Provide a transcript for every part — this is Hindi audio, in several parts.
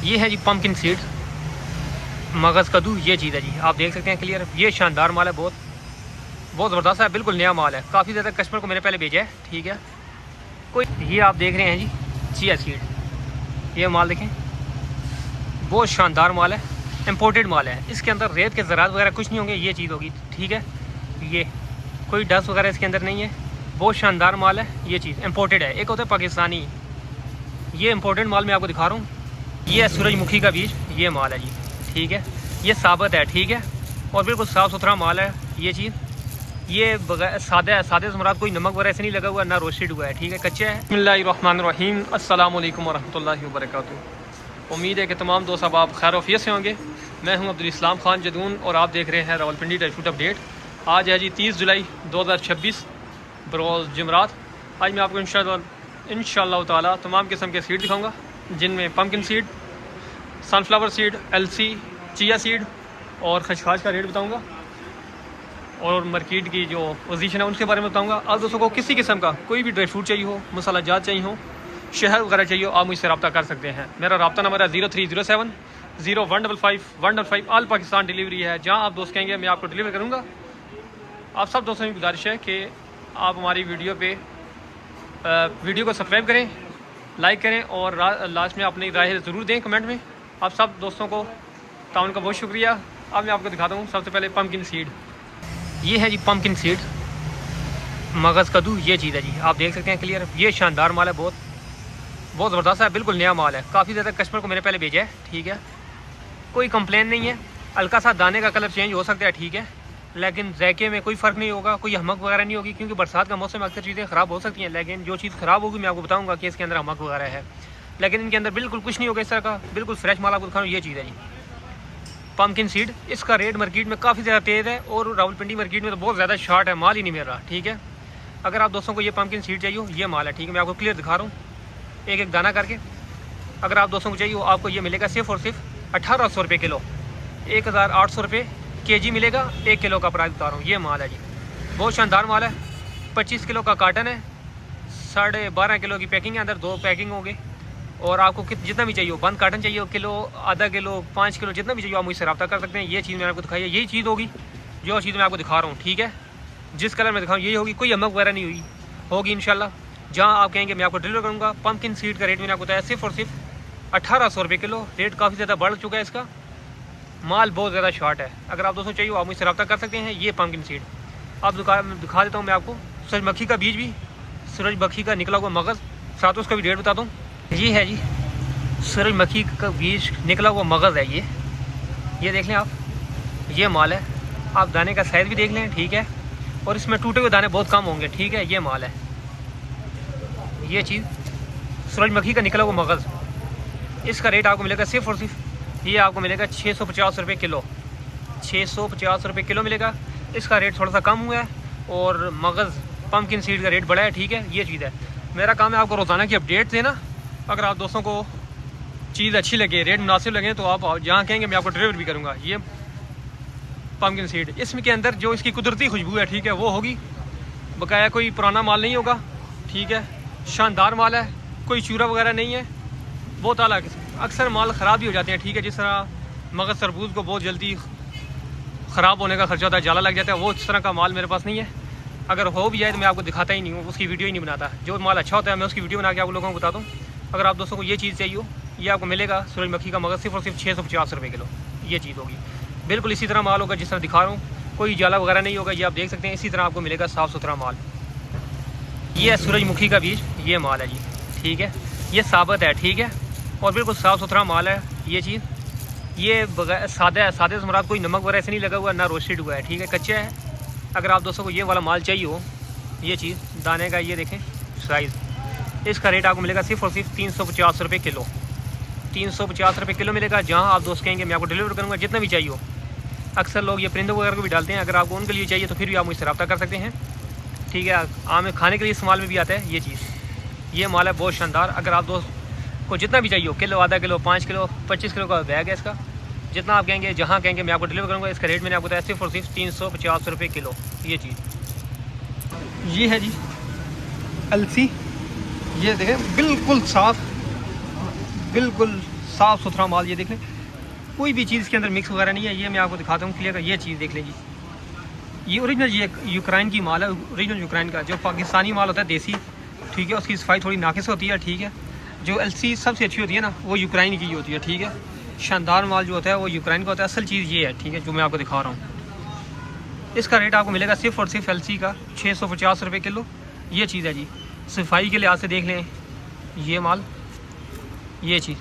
ये है जी पम्पकिन सीड, मगज़ कद्दू, ये चीज़ है जी। आप देख सकते हैं क्लियर। ये शानदार माल है, बहुत बहुत ज़बरदस्त है, बिल्कुल नया माल है। काफ़ी ज़्यादा कस्टमर को मैंने पहले भेजा है, ठीक है। कोई ये आप देख रहे हैं जी चिया सीड, ये माल देखें, बहुत शानदार माल है, इम्पोर्टेड माल है। इसके अंदर रेत के ज़रात वगैरह कुछ नहीं होंगे, ये चीज़ होगी, ठीक है। ये कोई डस्ट वगैरह इसके अंदर नहीं है, बहुत शानदार माल है। ये चीज़ इम्पोर्टेड है। एक होता है पाकिस्तानी, ये इम्पोर्टेड माल मैं आपको दिखा रहा हूँ। ये है सूरजमुखी का बीज, ये माल है जी, ठीक है। ये साबित है, ठीक है, और बिल्कुल साफ़ सुथरा माल है। ये चीज़ ये सादा है, सादे से मुराद कोई नमक वगैरह ऐसे नहीं लगा हुआ, ना रोस्टेड हुआ है, ठीक है, कच्चा है। बिस्मिल्लाहिर्रहमानिर्रहीम, अस्सलाम वालेकुम वरहमतुल्लाहि वबरकातुहू। उम्मीद है कि तमाम दोस्त अब आप खैर वफियत से होंगे। मैं हूं अब्दुल इस्लाम खान जदून और आप देख रहे हैं रावलपिंडी ड्राई फ्रूट अपडेट। आज है जी 30 जुलाई 2026 बरोज़ जुमरात। आज मैं आपको इंशाअल्लाह ताला तमाम किस्म के सीड दिखाऊँगा, जिनमें pumpkin seed, sunflower seed, LC, chia seed और खशखाश का रेट बताऊँगा, और मार्केट की जो पोजीशन है उनके बारे में बताऊंगा। आप दोस्तों को किसी किस्म का कोई भी ड्राई फ्रूट चाहिए हो, मसाला जात चाहिए हो, शहर वगैरह चाहिए हो, आप मुझसे रब्ता कर सकते हैं। मेरा रब्ता नंबर है 0307 0155 155। ऑल पाकिस्तान डिलीवरी है, जहां आप दोस्त कहेंगे मैं आपको डिलीवर करूंगा। आप सब दोस्तों की गुजारिश है कि आप हमारी वीडियो को सब्सक्राइब करें, लाइक करें और लास्ट में अपनी राय ज़रूर दें कमेंट में। आप सब दोस्तों को ताउन का बहुत शुक्रिया। अब मैं आपको दिखाता हूँ सबसे पहले पम्पकिन सीड। ये है जी पम्पकिन सीड, मगज़ कद्दू, ये चीज़ है जी। आप देख सकते हैं क्लियर। ये शानदार माल है, बहुत बहुत ज़बरदस्त है, बिल्कुल नया माल है। काफ़ी ज़्यादा कस्टमर को मैंने पहले भेजा है, ठीक है। कोई कंप्लेन नहीं है। हल्का सा दाने का कलर चेंज हो सकता है, ठीक है, लेकिन जायके में कोई फ़र्क नहीं होगा, कोई हमक वगैरह नहीं होगी, क्योंकि बरसात का मौसम में अक्सर चीज़ें ख़राब हो सकती हैं। लेकिन जो चीज़ ख़राब होगी मैं आपको बताऊँगा कि इसके अंदर हमक वगैरह है, लेकिन इनके अंदर बिल्कुल कुछ नहीं होगा इस तरह का, बिल्कुल फ्रेश माल आपको दिखाऊँ। ये चीज़ है जी पम्पकिन सीड। इसका रेट मार्केट में काफ़ी ज़्यादा तेज़ है, और रावलपिंडी मार्केट में तो बहुत ज़्यादा शॉर्ट है, माल ही नहीं मिल रहा, ठीक है। अगर आप दोस्तों को ये पम्पकिन सीड चाहिए हो, ये माल है, ठीक है। मैं आपको क्लियर दिखा रहा हूँ एक एक दाना करके। अगर आप दोस्तों को चाहिए हो, आपको ये मिलेगा सिर्फ और सिर्फ 1800 रुपये किलो, 1800 रुपये केजी मिलेगा। 1 किलो का प्राइस बता रहा हूँ। ये माल है जी, बहुत शानदार माल है। 25 किलो का कार्टन है, 12.5 किलो की पैकिंग है, अंदर 2 पैकिंग होंगे। और आपको जितना भी चाहिए हो, बंद कार्टन चाहिए हो, किलो, आधा किलो, 5 किलो, जितना भी चाहिए आप मुझसे रब्ता कर सकते हैं। ये चीज़ मैंने आपको दिखाई है, यही चीज़ होगी जो चीज़ मैं आपको दिखा रहा हूँ, ठीक है। जिस कलर में दिखाऊँ यही होगी, कोई अमक वगैरह नहीं होगी इंशाल्लाह। जहाँ आप कहेंगे मैं आपको डिलीवर करूँगा। पम्पकिन सीड का रेट मैंने आपको बताया सिर्फ और सिर्फ 1800 रुपये किलो। रेट काफ़ी ज़्यादा बढ़ चुका है इसका, माल बहुत ज़्यादा शॉर्ट है। अगर आप दोस्तों चाहिए आप मुझसे रब्ता कर सकते हैं। ये पम्पकिन सीड आप दिखा देता हूँ मैं आपको। सूरजमुखी का बीज भी, सूरजमुखी का निकला हुआ मगज़, साथ उसका भी रेट बताता हूँ। ये है जी सूरजमुखी का बीज निकला हुआ मगज़ है ये देख लें आप, ये माल है। आप दाने का साइज़ भी देख लें, ठीक है, और इसमें टूटे हुए दाने बहुत कम होंगे, ठीक है। ये माल है, ये चीज़ सूरजमुखी का निकला हुआ मगज़। इसका रेट आपको मिलेगा सिर्फ और सिर्फ, ये आपको मिलेगा 650 रुपये किलो, 650 रुपये किलो मिलेगा। इसका रेट थोड़ा सा कम हुआ है, और मगज़ पम्पकिन सीड का रेट बढ़ा है, ठीक है। ये चीज़ है, मेरा काम है आपको रोज़ाना की अपडेट देना। अगर आप दोस्तों को चीज़ अच्छी लगे, रेट मुनासिब लगे, तो आप जहाँ कहेंगे मैं आपको डिलीवर भी करूँगा। ये पम्पकिन सीड, इसमें के अंदर जो इसकी कुदरती खुशबू है, ठीक है, वो होगी। बकाया कोई पुराना माल नहीं होगा, ठीक है। शानदार माल है, कोई चूरा वगैरह नहीं है, बहुत आला किस्म। अक्सर माल ख़राब भी हो जाते हैं, ठीक है। जिस तरह मगज़ तरबूज को बहुत जल्दी ख़राब होने का खर्चा होता है, जाला लग जाता है, वो इस तरह का माल मेरे पास नहीं है। अगर हो भी जाए तो मैं आपको दिखाता ही नहीं हूँ, उसकी वीडियो ही नहीं बनाता। जो माल अच्छा होता है मैं उसकी वीडियो बना के आप लोगों को बताता हूँ। अगर आप दोस्तों को ये चीज़ चाहिए हो, ये आपको मिलेगा सूरजमुखी का मगज़ सिर्फ और सिर्फ 650 रुपये किलो। ये चीज़ होगी, बिल्कुल इसी तरह माल होगा जिस तरह दिखा रहा हूँ, कोई जाला वगैरह नहीं होगा। ये आप देख सकते हैं, इसी तरह आपको मिलेगा साफ़ सुथरा माल। ये है सूरजमुखी का बीज, ये माल है जी, ठीक है। ये साबित है, ठीक है, और बिल्कुल साफ़ सुथरा माल है। ये चीज़ ये सादा है, सादे से मुराद कोई नमक वगैरह ऐसे नहीं लगा हुआ, ना रोस्टेड हुआ है, ठीक है, कच्चा है। अगर आप दोस्तों को ये वाला माल चाहिए हो, ये चीज़ दाने का, ये देखें साइज़, इसका रेट आपको मिलेगा सिर्फ और सिर्फ 350 रुपये किलो, 350 रुपये किलो मिलेगा। जहाँ आप दोस्त कहेंगे मैं आपको डिलीवर करूँगा, जितना भी चाहिए हो। अक्सर लोग ये परिंदों वगैरह को भी डालते हैं, अगर आपको उनके लिए चाहिए तो फिर भी आप मुझसे रब्ता कर सकते हैं, ठीक है। आम खाने के लिए इस्तेमाल में भी आता है ये चीज़। ये माल है बहुत शानदार। अगर आप दोस्त को जितना भी चाहिए हो, किलो, आधा किलो, 5 किलो, 25 किलो का बैग है इसका, जितना आप कहेंगे, जहाँ कहेंगे मैं आपको डिलीवर करूँगा। इसका रेट मैंने आपको बताया सिर्फ और सिर्फ 350 रुपये किलो। ये चीज़ ये है जी अलसी, ये देखें बिल्कुल साफ़, बिल्कुल साफ़ सुथरा माल। ये देख लें, कोई भी चीज़ इसके अंदर मिक्स वगैरह नहीं है। ये मैं आपको दिखाता हूँ क्लियर। ये चीज़ देख लें जी, ये ओरिजिनल ये यूक्रेन की माल है, ओरिजिनल यूक्रेन का। जो पाकिस्तानी माल होता है देसी, ठीक है, उसकी सफाई थोड़ी नाकिस होती है, ठीक है। जो एलसी सबसे अच्छी होती है ना, वो यूक्रेन की होती है, ठीक है। शानदार माल जो होता है वो यूक्रेन का होता है। असल चीज़ ये है, ठीक है, जो मैं आपको दिखा रहा हूँ। इसका रेट आपको मिलेगा सिर्फ और सिर्फ एलसी का 650 रुपये किलो। ये चीज़ है जी। सफाई के लिहाज से देख लें, ये माल, ये चीज़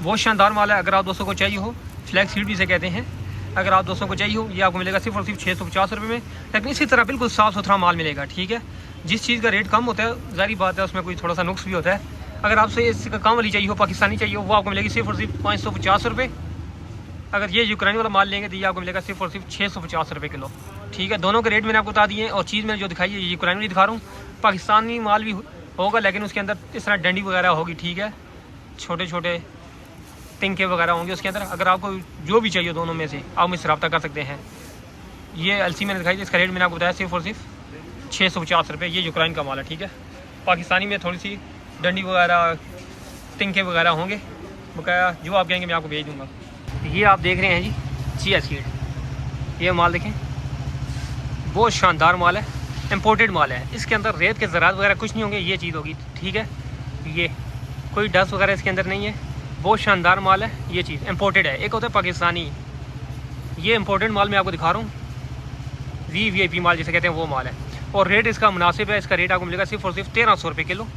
बहुत शानदार माल है। अगर आप दोस्तों को चाहिए हो, फ्लैक्स सीड भी इसे कहते हैं, अगर आप दोस्तों को चाहिए हो, ये आपको मिलेगा सिर्फ और सिर्फ 650 रुपये में। लेकिन इसी तरह बिल्कुल साफ़ सुथरा माल मिलेगा, ठीक है। जिस चीज़ का रेट कम होता है, ज़ाहिर बात है उसमें कोई थोड़ा सा नुक्स भी होता है। अगर आपसे इसका काम वाली चाहिए हो, पाकिस्तानी चाहिए हो, वो आपको मिलेगी सिर्फ और सिर्फ 550 रुपये। अगर ये यूक्रेन वाला माल लेंगे तो ये आपको मिलेगा सिर्फ और सिर्फ 650 रुपये किलो, ठीक है। दोनों के रेट मैंने आपको बता दिए हैं। और चीज़ मैंने जो दिखाई है ये यूक्रेन वाली दिखा रहा हूँ। पाकिस्तानी माल भी होगा, लेकिन उसके अंदर इस तरह डंडी वगैरह होगी, ठीक है। छोटे छोटे तिनके वगैरह होंगे उसके अंदर। अगर आपको जो भी चाहिए दोनों में से, आप मुझसे रब्ता कर सकते हैं। ये एलसी मैंने दिखाई, इसका रेट मैंने आपको बताया सिर्फ और सिर्फ 650 रुपये। ये यूक्रेन का माल है, ठीक है। पाकिस्तानी में थोड़ी सी डंडी वगैरह, तिनके वगैरह होंगे बकाया। जो आप कहेंगे मैं आपको भेज दूँगा। ये आप देख रहे हैं जी, चिया सीड। ये माल देखें, बहुत शानदार माल है, इम्पोर्टेड माल है। इसके अंदर रेत के ज़रात वगैरह कुछ नहीं होंगे। ये चीज़ होगी, ठीक है। ये कोई डस्ट वगैरह इसके अंदर नहीं है। बहुत शानदार माल है। ये चीज़ इम्पोर्टेड है। एक होता है पाकिस्तानी, ये इम्पोर्टेड माल मैं आपको दिखा रहा हूँ। वीआईपी माल जिसे कहते हैं, वो माल है। और रेट इसका मुनासिब है। इसका रेट आपको मिलेगा सिर्फ और सिर्फ 1300 रुपये किलो।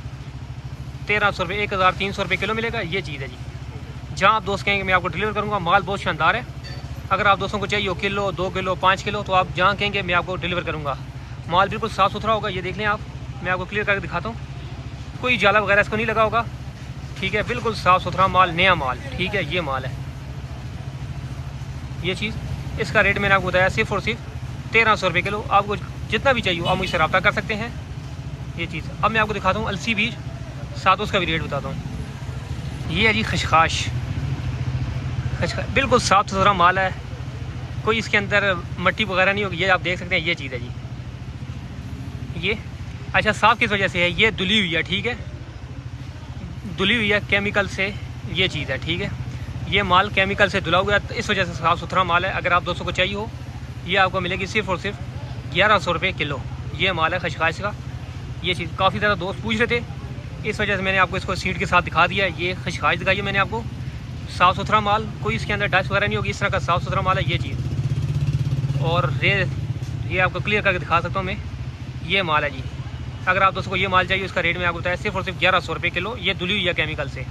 1300 रुपये, 1300 रुपये किलो मिलेगा। ये चीज़ है जी। जहाँ आप दोस्त कहेंगे मैं आपको डिलीवर करूँगा। माल बहुत शानदार है। अगर आप दोस्तों को चाहिए किलो, 2 किलो, 5 किलो, तो आप जहाँ कहेंगे मैं आपको डिलीवर करूँगा। माल बिल्कुल साफ़ सुथरा होगा। ये देख लें आप, मैं आपको क्लियर करके दिखाता हूँ। कोई जाला वगैरह इसको नहीं लगा होगा, ठीक है। बिल्कुल साफ़ सुथरा माल, नया माल, ठीक है। ये माल है, ये चीज़। इसका रेट मैंने आपको बताया सिर्फ और सिर्फ 1300 रुपये किलो। आपको जितना भी चाहिए आप मुझसे रब्ता कर सकते हैं। ये चीज़ अब मैं आपको दिखाता हूँ अलसी बीज, साथ उसका भी रेट बताता हूँ। ये है जी खशखाश। बिल्कुल साफ़ सुथरा माल है। कोई इसके अंदर मट्टी वगैरह नहीं होगी। ये आप देख सकते हैं। ये चीज़ है जी। ये अच्छा साफ़ किस वजह से है, ये धुली हुई है, ठीक है। धुली हुई है केमिकल से, ये चीज़ है, ठीक है। ये माल केमिकल से धुला हुआ है, तो इस वजह से साफ़ सुथरा माल है। अगर आप दोस्तों को चाहिए हो, ये आपको मिलेगी सिर्फ और सिर्फ 1100 रुपये किलो। ये माल है खशखाश का। ये चीज़ काफ़ी ज़्यादा दोस्त पूछ रहे थे, इस वजह से मैंने आपको इसको सीड के साथ दिखा दिया। ये खशखाश दिखाई है मैंने आपको। साफ़ सुथरा माल, कोई इसके अंदर डस्ट वगैरह नहीं होगी। इस तरह का साफ़ सुथरा माल है ये चीज़। और ये आपको क्लियर करके दिखा सकता हूँ मैं। ये माल है जी। अगर आप दोस्तों को ये माल चाहिए, इसका रेट मैं आपको बताया सिर्फ और सिर्फ 1100 रुपये किलो। ये धुली हुई है केमिकल से।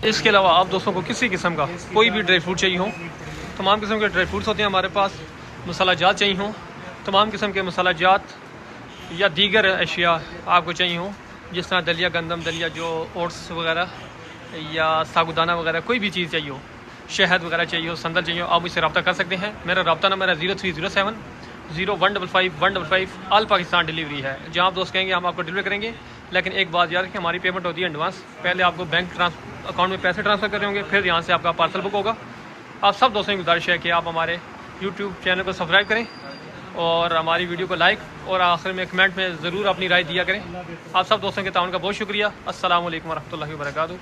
इसके अलावा आप दोस्तों को किसी किस्म का कोई भी ड्राई फ्रूट चाहिए हो, तमाम किस्म के ड्राई फ्रूट्स होते हैं हमारे पास। मसाला जात चाहिए हो, तमाम किस्म के मसाला जात या दीगर अशिया आपको चाहिए हो, जिस तरह दलिया, गंदम दलिया, जो ओट्स वगैरह या साबुदाना वगैरह, कोई भी चीज़ चाहिए हो, शहद वगैरह चाहिए हो, संदल चाहिए हो, आप मुझसे रब्ता कर सकते हैं। मेरा रब्ता नंबर है 0307 0155 155। ऑल पाकिस्तान डिलीवरी है। जहाँ आप दोस्त कहेंगे हम आपको डिलीवर करेंगे। लेकिन एक बात याद रखें, हमारी पेमेंट होती है एडवांस। पहले आपको बैंक अकाउंट में पैसे ट्रांसफ़र करे होंगे, फिर यहाँ से आपका पार्सल बुक होगा। आप सब दोस्तों की गुजारिश है कि आप हमारे यूट्यूब चैनल को सब्सक्राइब करें और हमारी वीडियो को लाइक और आखिर में कमेंट में ज़रूर अपनी राय दिया करें। आप सब दोस्तों के ताउन का बहुत शुक्रिया। अस्सलाम वालेकुम रहमतुल्लाहि व बरकातुहू।